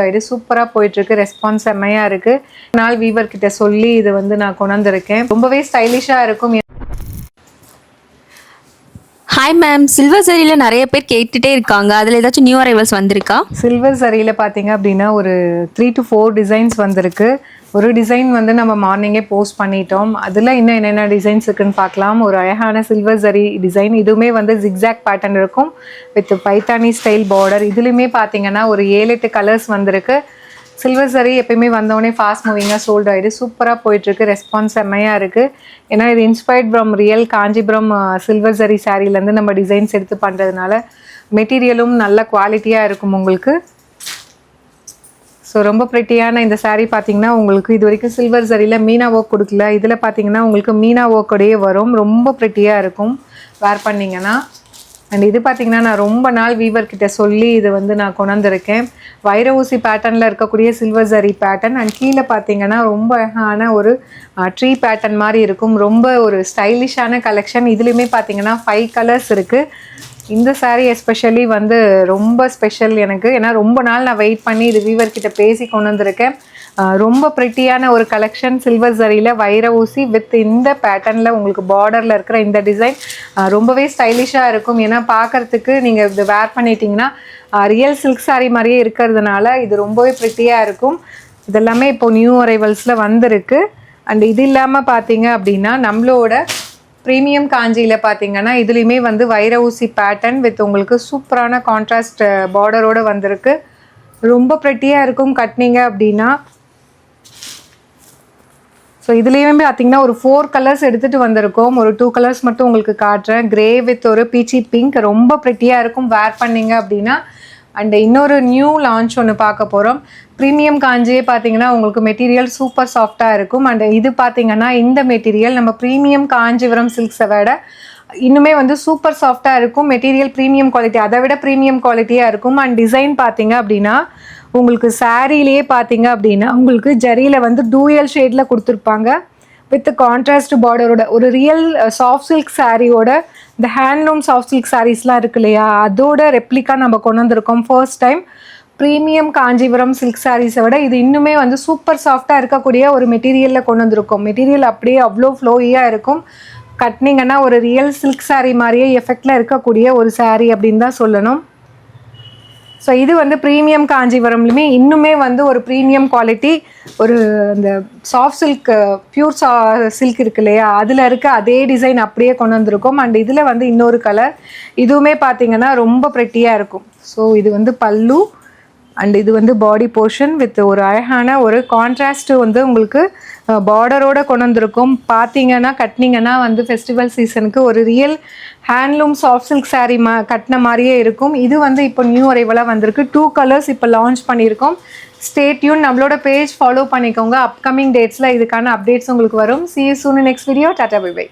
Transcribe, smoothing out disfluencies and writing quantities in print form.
ஆயிடு சூப்பராக போயிட்டுருக்கு. ரெஸ்பான்ஸ் செம்மையாக இருக்குது. நாள் வீவர் கிட்ட சொல்லி இது வந்து நான் கொண்டாந்துருக்கேன். ரொம்பவே ஸ்டைலிஷாக இருக்கும். ஹாய் மேம், சில்வர் சரியில் நிறைய பேர் கேட்டுகிட்டே இருக்காங்க. அதில் ஏதாச்சும் நியூ அரைவல்ஸ் வந்திருக்கா? சில்வர் சரியில் பார்த்தீங்க அப்படின்னா ஒரு 3 to 4 டிசைன்ஸ் வந்திருக்கு. ஒரு டிசைன் வந்து நம்ம மார்னிங்கே போஸ்ட் பண்ணிட்டோம். அதில் இன்னும் என்னென்ன டிசைன்ஸ் இருக்குன்னு பார்க்கலாம். ஒரு அழகான சில்வர் சரி டிசைன். இதுவுமே வந்து ஜிக்ஸாக் பேட்டர்ன் இருக்கும் வித் பைத்தானி ஸ்டைல் பார்டர். இதுலேயுமே பார்த்தீங்கன்னா ஒரு 7-8 கலர்ஸ் வந்திருக்கு. சில்வர் சரி எப்பயுமே வந்தோடனே ஃபாஸ்ட் மூவிங்காக சோல்ட் ஆகிடு சூப்பராக போயிட்டுருக்கு. ரெஸ்பான்ஸ் செம்மையாக இருக்குது. ஏன்னா இது inspired from real Kanchipuram silver சரி சாரீலேருந்து நம்ம டிசைன்ஸ் எடுத்து பண்ணுறதுனால மெட்டீரியலும் நல்ல குவாலிட்டியாக இருக்கும் உங்களுக்கு. ஸோ ரொம்ப ப்ரிட்டியான இந்த சாரீ பார்த்தீங்கன்னா உங்களுக்கு இது வரைக்கும் சில்வர் சரியில் மீனா ஒர்க் கொடுக்கல. இதில் பார்த்தீங்கன்னா உங்களுக்கு மீனா ஒர்க்கோடையே வரும். ரொம்ப ப்ரிட்டியாக இருக்கும் வேர் பண்ணிங்கன்னா. அண்ட் இது பார்த்தீங்கன்னா நான் ரொம்ப நாள் வீவர் கிட்ட சொல்லி இது வந்து நான் கொண்டாந்துருக்கேன். வைர ஊசி பேட்டர்னில் இருக்கக்கூடிய சில்வர் சரி பேட்டர்ன். அண்ட் கீழே பார்த்தீங்கன்னா ரொம்ப அழகான ஒரு ட்ரீ பேட்டர்ன் மாதிரி இருக்கும். ரொம்ப ஒரு ஸ்டைலிஷான கலெக்ஷன். இதுலேயுமே பார்த்தீங்கன்னா 5 கலர்ஸ் இருக்குது. இந்த சாரீ எஸ்பெஷலி வந்து ரொம்ப ஸ்பெஷல் எனக்கு. ஏன்னா ரொம்ப நாள் நான் வெயிட் பண்ணி இது வீவர் கிட்ட பேசி கொண்டு வந்திருக்கேன். ரொம்ப ப்ரிட்டியான ஒரு கலெக்ஷன். சில்வர் சரியில் வைர ஊசி வித் இந்த பேட்டர்னில் உங்களுக்கு பார்டரில் இருக்கிற இந்த டிசைன் ரொம்பவே ஸ்டைலிஷாக இருக்கும். ஏன்னா பார்க்குறதுக்கு நீங்கள் இது வேர் பண்ணிட்டீங்கன்னா ரியல் சில்க் சாரீ மாதிரியே இருக்கிறதுனால இது ரொம்பவே ப்ரிட்டியாக இருக்கும். இதெல்லாமே இப்போது நியூ அரைவல்ஸில் வந்திருக்கு. அண்ட் இது இல்லாமல் பார்த்தீங்க அப்படின்னா நம்மளோட ப்ரீமியம் காஞ்சியில் பார்த்தீங்கன்னா இதுலேயுமே வந்து வைர ஊசி பேட்டர்ன் வித் உங்களுக்கு சூப்பரான கான்ட்ராஸ்ட் பார்டரோடு வந்திருக்கு. ரொம்ப ப்ரிட்டியாக இருக்கும் கட்டினீங்க அப்படின்னா. ஸோ இதுலேயுமே பார்த்தீங்கன்னா ஒரு 4 கலர்ஸ் எடுத்துகிட்டு வந்திருக்கோம். ஒரு 2 கலர்ஸ் மட்டும் உங்களுக்கு காட்டுறேன். கிரே வித் ஒரு பீச்சி பிங்க். ரொம்ப ப்ரிட்டியாக இருக்கும் வேர் பண்ணிங்க அப்படின்னா. அண்ட் இன்னொரு நியூ லான்ச் ஒன்று பார்க்க போகிறோம். ப்ரீமியம் காஞ்சியே பார்த்தீங்கன்னா உங்களுக்கு மெட்டீரியல் சூப்பர் சாஃப்டாக இருக்கும். அண்ட் இது பார்த்தீங்கன்னா இந்த மெட்டீரியல் நம்ம ப்ரீமியம் காஞ்சிபுரம் சில்க்ஸை விட இன்னுமே வந்து சூப்பர் சாஃப்டாக இருக்கும். மெட்டீரியல் ப்ரீமியம் குவாலிட்டி, அதை விட ப்ரீமியம் குவாலிட்டியாக இருக்கும். அண்ட் டிசைன் பார்த்தீங்க அப்படின்னா உங்களுக்கு சாரீலேயே பார்த்தீங்க அப்படின்னா உங்களுக்கு ஜரியில் வந்து டூயல் ஷேடில் கொடுத்துருப்பாங்க வித் கான்ட்ராஸ்ட் பார்டரோட. ஒரு ரியல் சாஃப்ட் சில்க் சாரியோட இந்த ஹேண்ட்லூம் சாஃப்ட் சில்க் சாரீஸ்லாம் இருக்கு இல்லையா, அதோட ரெப்ளிகா நம்ம கொண்டு வந்திருக்கோம் first time. Premium Kanchipuram silk சாரீஸை விட இது இன்னுமே வந்து சூப்பர் சாஃப்டாக இருக்கக்கூடிய ஒரு மெட்டீரியலில் கொண்டு வந்திருக்கோம். மெட்டீரியல் அப்படியே அவ்வளோ ஃப்ளோயியாக இருக்கும். கட்டினீங்கன்னா ஒரு ரியல் சில்க் சாரீ மாதிரியே எஃபெக்டில் இருக்கக்கூடிய ஒரு சாரீ அப்படின்னு தான் சொல்லணும். ஸோ இது வந்து ப்ரீமியம் காஞ்சிபுரம்லையுமே இன்னுமே வந்து ஒரு ப்ரீமியம் குவாலிட்டி, ஒரு இந்த சாஃப்ட் சில்க் பியூர் சில்க் இருக்கு இல்லையா, அதில் இருக்க அதே டிசைன் அப்படியே கொண்டு வந்திருக்கோம். அண்ட் இதில் வந்து இன்னொரு கலர். இதுவுமே பார்த்தீங்கன்னா ரொம்ப ப்ரிட்டியாக இருக்கும். ஸோ இது வந்து பல்லு. அண்ட் இது வந்து பாடி போர்ஷன் வித் ஒரு அழகான ஒரு கான்ட்ராஸ்ட்டு வந்து உங்களுக்கு பார்டரோடு கொண்டு வந்திருக்கும். பார்த்தீங்கன்னா கட்டினீங்கன்னா வந்து ஃபெஸ்டிவல் சீசனுக்கு ஒரு real handloom soft silk sari கட்டின மாதிரியே இருக்கும். இது வந்து இப்போ நியூ அரைவலாக வந்திருக்கு. 2 கலர்ஸ் இப்போ லான்ச் பண்ணியிருக்கோம். Stay tune. நம்மளோட பேஜ் ஃபாலோ பண்ணிக்கோங்க. அப்கமிங் டேட்ஸில் இதுக்கான அப்டேட்ஸ் உங்களுக்கு வரும். See you soon in next video. Tata, bye bye.